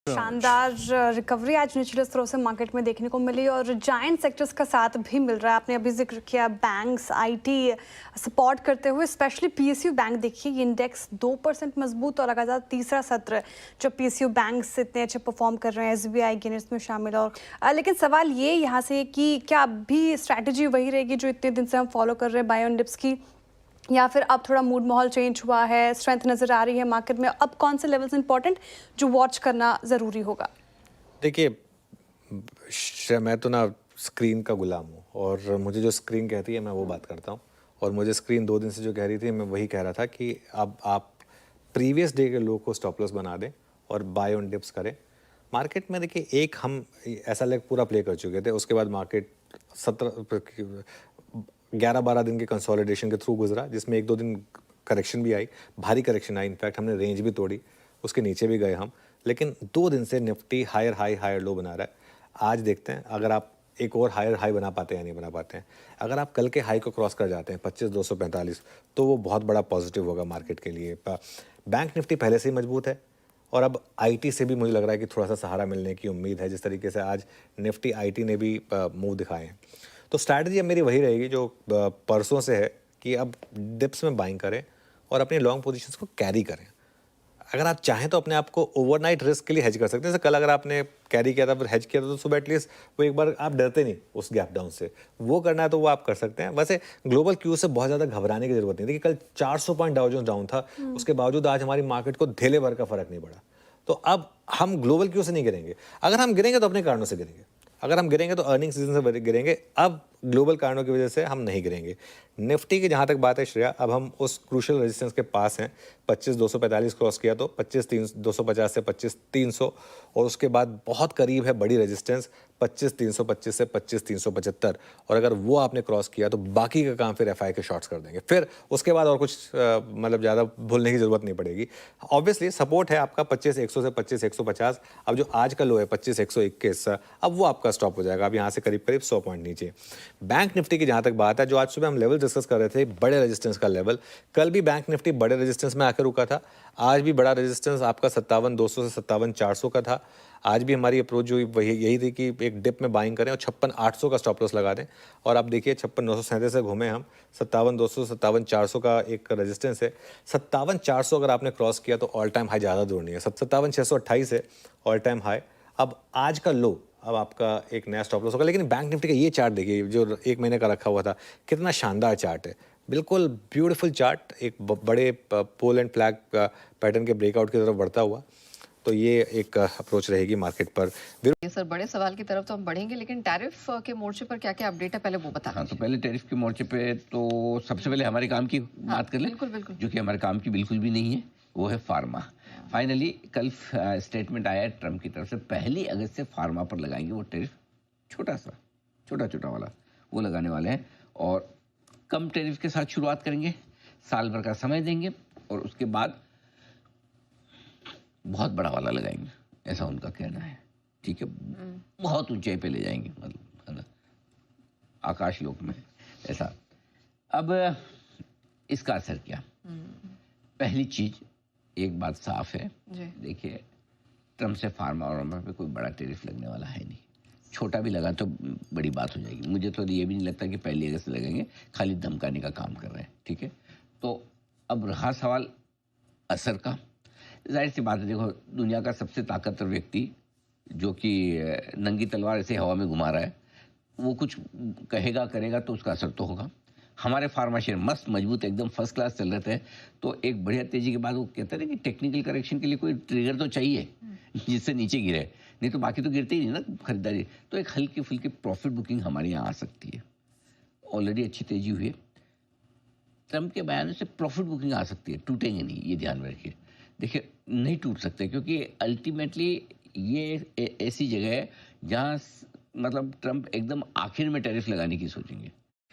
शानदार रिकवरी आज निचले स्तरों से मार्केट में देखने को मिली और जायंट सेक्टर्स का साथ भी मिल रहा है। आपने अभी जिक्र किया बैंक्स, आईटी सपोर्ट करते हुए, स्पेशली पीएसयू बैंक देखिए ये इंडेक्स 2% मजबूत और लगातार तीसरा सत्र जो पीएसयू बैंक्स इतने अच्छे परफॉर्म कर रहे हैं, एसबीआई गेनर्स में शामिल। और लेकिन सवाल ये यहाँ से कि क्या अभी स्ट्रैटेजी वही रहेगी जो इतने दिन से हम फॉलो कर रहे हैं बाय ऑन डिप्स की, या फिर अब थोड़ा मूड माहौल चेंज हुआ है, स्ट्रेंथ नजर आ रही है मार्केट में? अब कौन से लेवल्स इंपॉर्टेंट जो वॉच करना ज़रूरी होगा? देखिए, मैं तो ना स्क्रीन का गुलाम हूँ और मुझे जो स्क्रीन कहती है मैं वो बात करता हूँ। और मुझे स्क्रीन 2 दिन से जो कह रही थी मैं वही कह रहा था कि अब आप प्रीवियस डे के लो को स्टॉप लॉस बना दें और बाय ऑन डिप्स करें। मार्केट में देखिए एक हम ऐसा लेग पूरा प्ले कर चुके थे, उसके बाद मार्केट 11-12 दिन के कंसोलिडेशन के थ्रू गुजरा, जिसमें 1-2 दिन करेक्शन भी आई, भारी करेक्शन आई। इनफैक्ट हमने रेंज भी तोड़ी, उसके नीचे भी गए हम, लेकिन 2 दिन से Nifty higher high higher low बना रहा है। आज देखते हैं अगर आप एक और हायर हाई बना पाते हैं या नहीं बना पाते हैं। अगर आप कल के हाई को क्रॉस कर जाते हैं 25,245 तो वो बहुत बड़ा पॉजिटिव होगा मार्केट के लिए। बैंक निफ्टी पहले से ही मजबूत है और अब आईटी से भी मुझे लग रहा है कि थोड़ा सा सहारा मिलने की उम्मीद है, जिस तरीके से आज निफ्टी आईटी ने भी मूव दिखाए हैं। तो स्ट्रैटेजी अब मेरी वही रहेगी जो परसों से है कि अब डिप्स में बाइंग करें और अपनी लॉन्ग पोजीशंस को कैरी करें। अगर आप चाहें तो अपने आप को ओवरनाइट रिस्क के लिए हेज कर सकते हैं। जैसे कल अगर आपने कैरी किया था फिर हेज किया था तो सुबह एटलीस्ट वो एक बार आप डरते नहीं उस गैप डाउन से, वो करना है तो वो आप कर सकते हैं। वैसे ग्लोबल क्यू से बहुत ज़्यादा घबराने की जरूरत नहीं। देखिए कल 400 पॉइंट डाउ जोन्स डाउन था, उसके बावजूद आज हमारी मार्केट को धेले भर का फर्क नहीं पड़ा। तो अब हम ग्लोबल क्यू से नहीं गिरेंगे। अगर हम गिरेंगे तो अपने कारणों से गिरेंगे, अगर हम गिरेंगे तो अर्निंग सीजन से गिरेंगे। अब ग्लोबल कारणों की वजह से हम नहीं गिरेंगे। निफ्टी की जहां तक बात है श्रेया, अब हम उस क्रूशियल रेजिस्टेंस के पास हैं। 25,245 क्रॉस किया तो 25,250 से 25,300 और उसके बाद बहुत करीब है बड़ी रेजिस्टेंस 25,325 से 25,375। और अगर वो आपने क्रॉस किया तो बाकी का काम फिर एफआई के शॉर्ट्स कर देंगे। फिर उसके बाद और कुछ मतलब ज़्यादा भूलने की जरूरत नहीं पड़ेगी। ऑब्वियसली सपोर्ट है आपका 25,100 से 25,150। अब जो आज का लो है 25,121, अब वो आपका स्टॉप हो जाएगा। अब यहाँ से करीब करीब 100 पॉइंट नीचे। बैंक निफ्टी की जहां तक बात है, जो आज सुबह हम लेवल डिस्कस कर रहे थे, बड़े रेजिस्टेंस का लेवल, कल भी बैंक निफ्टी बड़े रेजिस्टेंस में आकर रुका था। आज भी बड़ा रेजिस्टेंस आपका 57,200 से 57,400 का था। आज भी हमारी अप्रोच जो वही यही थी कि एक डिप में बाइंग करें और 56,800 का स्टॉप लॉस लगा दें। और आप देखिए 56,937 से घूमे हम, 57,200 57,400 का एक रेजिस्टेंस है। 57,400 अगर आपने क्रॉस किया तो ऑल टाइम हाई ज़्यादा दूर नहीं है, 57,628 है ऑल टाइम हाई। अब आज का लो, अब आपका एक नया स्टॉप लॉस होगा। लेकिन बैंक निफ्टी का ये चार्ट देखिए जो 1 महीने का रखा हुआ था, कितना शानदार चार्ट है, बिल्कुल ब्यूटीफुल चार्ट, एक बड़े पोल एंड फ्लैग पैटर्न के ब्रेकआउट की तरफ बढ़ता हुआ। तो ये एक अप्रोच रहेगी मार्केट पर। ये सर बड़े सवाल की तरफ तो हम बढ़ेंगे, लेकिन टैरिफ के मोर्चे पर क्या क्या अपडेट है पहले वो बता। हाँ, तो पहले टैरिफ के मोर्चे पे तो सबसे पहले हमारे काम की बात कर लें। बिल्कुल बिल्कुल। जो कि हमारे काम की बिल्कुल भी नहीं है, वो है फार्मा। फाइनली कल स्टेटमेंट आया है ट्रम्प की तरफ से, 1 अगस्त से फार्मा पर लगाएंगे वो टैरिफ, छोटा छोटा वाला वो लगाने वाले हैं। और कम टैरिफ के साथ शुरुआत करेंगे, साल भर का समय देंगे और उसके बाद बहुत बड़ा वाला लगाएंगे, ऐसा उनका कहना है। ठीक है, बहुत ऊंचाई पे ले जाएंगे, मतलब है ना, आकाश लोक में ऐसा। अब इसका असर क्या? पहली चीज, एक बात साफ है, देखिए ट्रम्प से फार्मा और पे कोई बड़ा टैरिफ लगने वाला है नहीं। छोटा भी लगा तो बड़ी बात हो जाएगी। मुझे तो ये भी नहीं लगता कि 1 अगस्त से लगेंगे, खाली धमकाने का काम कर रहे हैं। ठीक है, तो अब रहा सवाल असर का। जाहिर सी बात है, देखो दुनिया का सबसे ताकतवर व्यक्ति जो कि नंगी तलवार ऐसे हवा में घुमा रहा है, वो कुछ कहेगा करेगा तो उसका असर तो होगा। हमारे फार्मा शेयर मस्त मजबूत एकदम फर्स्ट क्लास चल रहे थे, तो एक बढ़िया तेजी के बाद वो कहते हैं कि टेक्निकल करेक्शन के लिए कोई ट्रिगर तो चाहिए जिससे नीचे गिरे, नहीं तो बाकी तो गिरते ही नहीं ना खरीदारी। तो एक हल्की फुल्की प्रॉफिट बुकिंग हमारे यहाँ आ सकती है। ऑलरेडी अच्छी तेजी हुई है, ट्रम्प के बयानों से प्रॉफिट बुकिंग आ सकती है, टूटेंगे नहीं, ये ध्यान में रखिए। देखिए नहीं टूट सकते, क्योंकि अल्टीमेटली ये ऐसी जगह है जहाँ मतलब ट्रम्प एकदम आखिर में टैरिफ लगाने की सोचेंगे।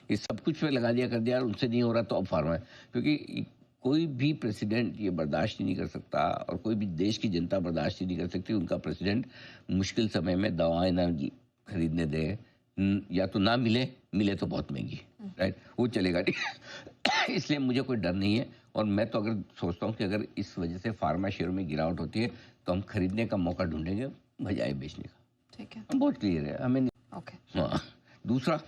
ये सब कुछ पे लगा दिया कर दिया और उनसे नहीं हो रहा तो अब फार्मा है, क्योंकि कोई भी प्रेसिडेंट ये बर्दाश्त ही नहीं कर सकता और कोई भी देश की जनता बर्दाश्त ही नहीं कर सकती उनका प्रेसिडेंट मुश्किल समय में दवाएं ना खरीदने दे, या तो ना मिले तो बहुत महंगी, राइट, वो चलेगा नहीं। इसलिए मुझे कोई डर नहीं है और मैं तो अगर सोचता हूँ कि अगर इस वजह से फार्मा शेयर में गिरावट होती है तो हम खरीदने का मौका ढूंढेंगे बजाय बेचने का। ठीक है, हम बहुत क्लियर है हमें। ओके। हाँ, दूसरा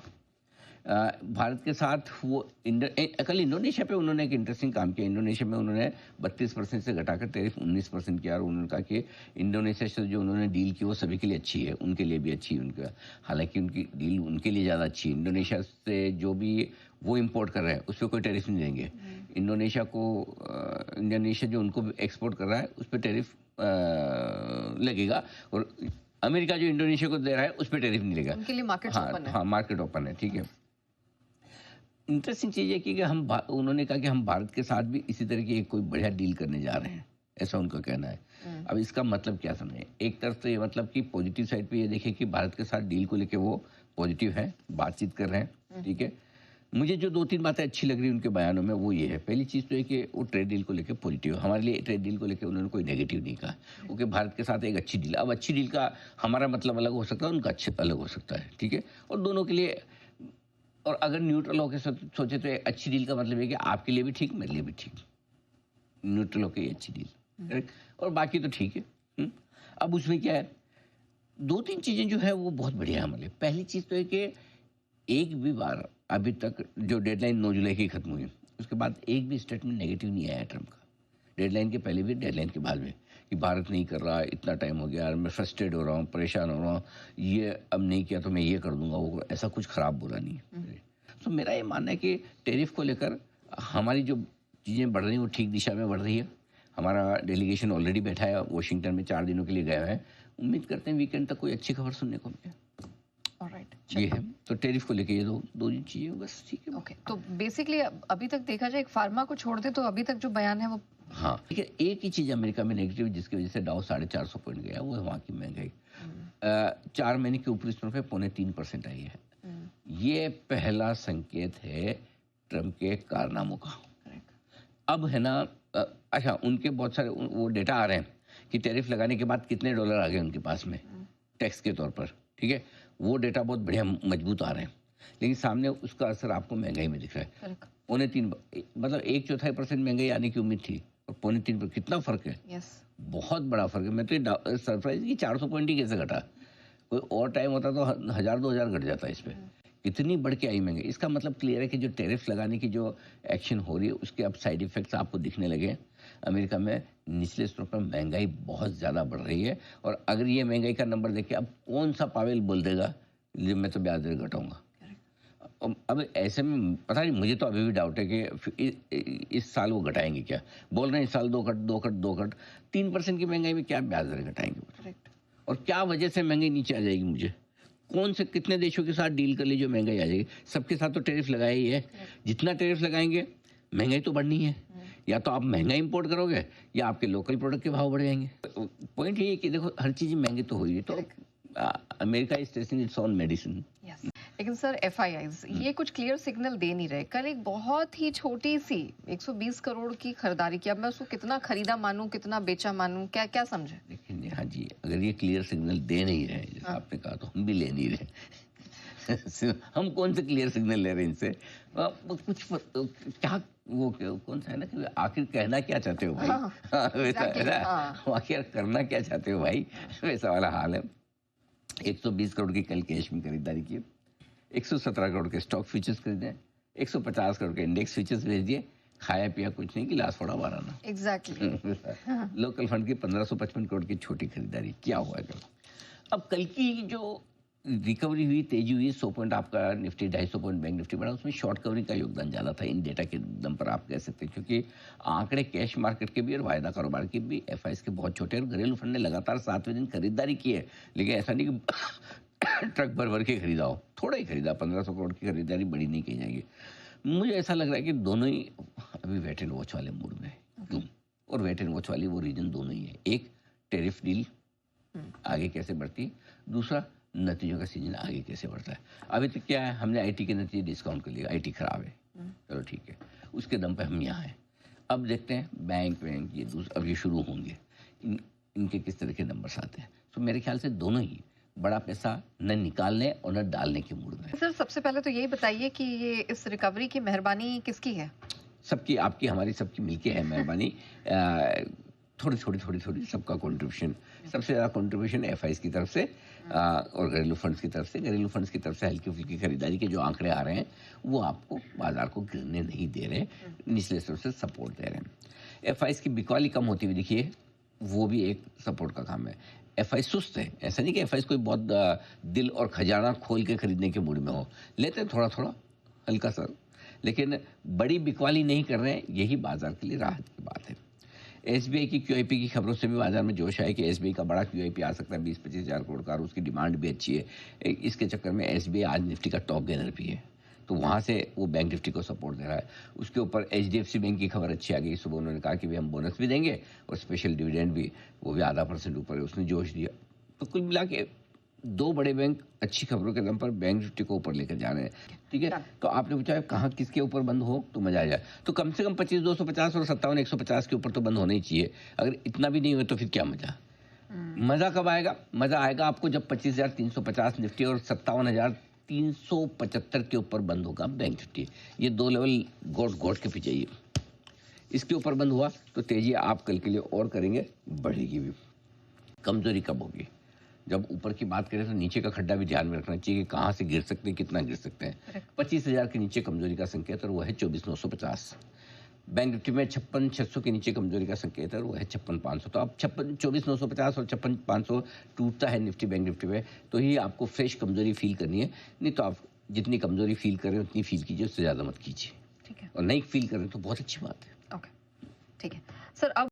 भारत के साथ वो कल इंडोनेशिया पे उन्होंने एक इंटरेस्टिंग काम किया। इंडोनेशिया में उन्होंने 32% से घटाकर टैरिफ 19% किया और उन्होंने कहा कि इंडोनेशिया से जो उन्होंने डील की वो सभी के लिए अच्छी है, उनके लिए भी अच्छी है उनका। हालांकि उनकी डील उनके लिए ज़्यादा अच्छी है। इंडोनेशिया से जो भी वो इम्पोर्ट कर रहे हैं उस पर कोई टैरिफ नहीं देंगे। इंडोनेशिया जो उनको एक्सपोर्ट कर रहा है उस पर टैरिफ लगेगा और अमेरिका जो इंडोनेशिया को दे रहा है उस पर टैरिफ नहीं लगेगा। उनके लिए मार्केट ओपन है। हाँ, मार्केट ओपन है, ठीक है। इंटरेस्टिंग चीज़ है कि उन्होंने कहा कि हम भारत के साथ भी इसी तरह की एक कोई बढ़िया डील करने जा रहे हैं, ऐसा उनका कहना है। अब इसका मतलब क्या समझें? एक तरफ तो ये मतलब कि पॉजिटिव साइड पे ये देखें कि भारत के साथ डील को लेके वो पॉजिटिव है, बातचीत कर रहे हैं, ठीक है। मुझे जो 2-3 बातें अच्छी लग रही उनके बयानों में वो ये है। पहली चीज़ तो है कि वो ट्रेड डील को लेकर पॉजिटिव है। हमारे लिए ट्रेड डील को लेकर उन्होंने कोई नेगेटिव नहीं कहा, क्योंकि भारत के साथ एक अच्छी डील। अब अच्छी डील का हमारा मतलब अलग हो सकता है, उनका अच्छा अलग हो सकता है, ठीक है। और दोनों के लिए, और अगर न्यूट्रल होकर सोचे तो अच्छी डील का मतलब है कि आपके लिए भी ठीक, मेरे लिए भी ठीक, न्यूट्रल होकर ये अच्छी डील, करेक्ट। और बाकी तो ठीक है। अब उसमें क्या है, 2-3 चीज़ें जो है वो बहुत बढ़िया है हमारे लिए। पहली चीज़ तो है कि एक भी बार अभी तक जो डेडलाइन 9 जुलाई की खत्म हुई उसके बाद एक भी स्टेटमेंट नेगेटिव नहीं आया ट्रम्प का। डेडलाइन के पहले भी, डेडलाइन के बाद भी, कि भारत नहीं कर रहा, इतना टाइम हो गया, मैं फ्रस्ट्रेट हो रहा हूँ, परेशान हो रहा हूँ, ये अब नहीं किया तो मैं ये कर दूंगा, वो ऐसा कुछ खराब बोला नहीं है। तो मेरा ये मानना है कि टैरिफ को लेकर हमारी जो चीज़ें बढ़ रही हैं वो ठीक दिशा में बढ़ रही है। हमारा डेलीगेशन ऑलरेडी बैठा है वॉशिंगटन में, 4 दिनों के लिए गया है। उम्मीद करते हैं वीकेंड तक कोई अच्छी खबर सुनने को मिले। ऑलराइट, ये है तो टैरिफ को लेके ये दो चीजें बस, ठीक है। ओके। तो बेसिकली अभी तक देखा जाए, एक फार्मा को छोड़ दे तो अभी तक जो बयान है वो, हाँ, लेकिन एक ही चीज अमेरिका में नेगेटिव जिसकी वजह से डाउ 450 पॉइंट गया, वो है वहाँ की महंगाई। 4 महीने के ऊपरी स्तरों पे 0.3% आई है। ये पहला संकेत है ट्रम्प के कारनामों का। अब है ना, अच्छा, उनके बहुत सारे वो डेटा आ रहे हैं कि टैरिफ लगाने के बाद कितने डॉलर आ गए उनके पास में टैक्स के तौर पर, ठीक है। वो डेटा बहुत बढ़िया मजबूत आ रहे हैं, लेकिन सामने उसका असर आपको महंगाई में दिख रहा है। 0.3, मतलब 1/4% महंगाई आने की उम्मीद थी और 0.3 पर कितना फर्क है। बहुत बड़ा फर्क है। मैं तो सरप्राइज कि 400 पॉइंट ही कैसे घटा। कोई और टाइम होता तो 1000-2000 घट जाता इस पर। कितनी बढ़ के आई महंगाई। इसका मतलब क्लियर है कि जो टैरिफ लगाने की जो एक्शन हो रही है उसके अब साइड इफेक्ट्स आपको दिखने लगे। अमेरिका में निचले स्तरों पर महंगाई बहुत ज़्यादा बढ़ रही है और अगर ये महंगाई का नंबर देखे, अब कौन सा पावेल बोल देगा मैं तो ब्याज दर घटाऊंगा। अब ऐसे में पता नहीं, मुझे तो अभी भी डाउट है कि इस साल वो घटाएंगे क्या। बोल रहे हैं इस साल 2 कट 3% की महंगाई में क्या ब्याज दर घटाएंगे और क्या वजह से महंगाई नीचे आ जाएगी। मुझे कौन से कितने देशों के साथ डील कर ली जो महंगाई आ जाएगी। सबके साथ तो टैरिफ लगाया ही है। जितना टैरिफ लगाएंगे महंगाई तो बढ़नी है। या तो आप महंगा इंपोर्ट करोगे या आपके लोकल प्रोडक्ट के भाव बढ़ जाएंगे। पॉइंट ये है कि देखो हर चीज़ महंगी तो हुई है, तो America is testing its own medicine. लेकिन सर FIIs ये कुछ क्लियर सिग्नल दे नहीं रहे। कल एक बहुत ही छोटी सी 120 करोड़ की खरीदारी की, अब मैं उसको कितना खरीदा मानूं, कितना बेचा मानूं, क्या क्या समझे। लेकिन हाँ जी, अगर ये क्लियर सिग्नल दे नहीं रहे जैसे आपने कहा, तो हम भी ले नहीं रहे। हम कौन से क्लियर सिग्नल ले रहे हैं इनसे। कुछ क्या वो कौन सा है ना कि आखिर कहना क्या चाहते हो भाई। वैसा है ना, आखिर करना क्या चाहते हो भाई, वैसा वाला हाल है। 120 करोड़ की कल कैश में खरीदारी की, 117 करोड़ के स्टॉक फ्यूचर्स खरीदे, 150 करोड़ के इंडेक्स फ्यूचर्स भेज दिए। खाया पिया कुछ नहीं, गिलास फोड़ा बाराना। एग्जैक्टली। लोकल फंड की 1555 करोड़ की छोटी खरीदारी। क्या हुआ कल। अब कल की जो रिकवरी हुई, तेजी हुई, 100 पॉइंट आपका निफ्टी, 250 पॉइंट बैंक निफ्टी बढ़ा, उसमें शॉर्ट कवरिंग का योगदान ज़्यादा था। इन डेटा के दम पर आप कह सकते हैं, क्योंकि आंकड़े कैश मार्केट के भी और वायदा कारोबार के भी FIs के बहुत छोटे, और घरेलू फंड ने लगातार 7वें दिन खरीदारी की है। लेकिन ऐसा नहीं कि ट्रक भर भर के खरीदा हो, थोड़ा ही खरीदा। 1500 करोड़ की खरीदारी बड़ी नहीं की जाएगी। मुझे ऐसा लग रहा है कि दोनों ही अभी वेट एंड वॉच वाले मूड में है। और वेट एंड वॉच वाली वो रीजन दोनों ही है। एक, टैरिफ डील आगे कैसे बढ़ती, दूसरा नतीजों का सीजन आगे कैसे बढ़ता है। अभी तक क्या है, हमने IT के नतीजे डिस्काउंट कर लिया, IT खराब है, चलो ठीक है, उसके दम पे हम यहाँ हैं। अब देखते हैं बैंक ये अब ये शुरू होंगे, इनके किस तरह के नंबर्स आते हैं। तो मेरे ख्याल से दोनों ही बड़ा पैसा न निकालने और न डालने के मूड में। सर सबसे पहले तो यही बताइए कि ये इस रिकवरी की मेहरबानी किसकी है। सबकी, आपकी, हमारी सबकी मिलके है मेहरबानी। थोड़ी सबका कंट्रीब्यूशन, सबसे ज़्यादा कंट्रीब्यूशन एफआईज की तरफ से और घरेलू फंड्स की तरफ से। घरेलू फंड्स की तरफ से हल्की फुल्की खरीदारी के जो आंकड़े आ रहे हैं वो आपको बाजार को गिरने नहीं दे रहे, निचले स्तर से सपोर्ट दे रहे हैं। एफआईज की बिकवाली कम होती हुई दिखिए, वो भी एक सपोर्ट का काम है। एफआई सुस्त है, ऐसा नहीं कि एफआई कोई बहुत दिल और खजाना खोल के खरीदने के मूड में हो, लेते हैं थोड़ा थोड़ा हल्का सा, लेकिन बड़ी बिकवाली नहीं कर रहे हैं, यही बाजार के लिए राहत की बात है। एसबीआई की क्यूआईपी की खबरों से भी बाजार में जोश है कि एसबीआई का बड़ा क्यूआईपी आ सकता है 20-25 हज़ार करोड़ का, और उसकी डिमांड भी अच्छी है। इसके चक्कर में एसबीआई आज निफ्टी का टॉप गेनर भी है, तो वहाँ से वो बैंक निफ्टी को सपोर्ट दे रहा है। उसके ऊपर एचडीएफसी बैंक की खबर अच्छी आ गई सुबह, उन्होंने कहा कि भी हम बोनस भी देंगे और स्पेशल डिविडेंड भी, वो भी 0.5% ऊपर है, उसने जोश दिया। तो कुल मिला के दो बड़े बैंक अच्छी खबरों के दम पर बैंक निफ्टी को ऊपर लेकर जा रहे हैं। ठीक है, तो आपने पूछा कहाँ किसके ऊपर बंद हो तो मजा आ जाए, तो कम से कम 25,250 और 57,150 के ऊपर तो बंद होना ही चाहिए। अगर इतना भी नहीं हुए तो फिर क्या मजा। मजा कब आएगा? मजा आएगा आपको जब 25,350 निफ्टी और 57,375 के ऊपर बंद होगा बैंक निफ्टी। ये दो लेवल घोट के पीछे ही, इसके ऊपर बंद हुआ तो तेजी आप कल के लिए और करेंगे, बढ़ेगी भी। कमजोरी कब होगी? जब ऊपर की बात करें तो नीचे का खड्डा भी ध्यान में रखना चाहिए कि कहाँ से गिर सकते हैं, कितना गिर सकते हैं। 25,000 के नीचे कमजोरी का संकेत और वो है 24,950। बैंक निफ्टी में 56,600 के नीचे कमजोरी का संकेत है, वो है 56,500। तो आप 24,950 और 56,500 टूटता है निफ्टी बैंक निफ्टी में, तो ही आपको फ्रेश कमजोरी फील करनी है। नहीं तो आप जितनी कमजोरी फील करें उतनी फील कीजिए, उससे ज़्यादा मत कीजिए। ठीक है, और नहीं फील करें तो बहुत अच्छी बात है। ओके, ठीक है सर। अब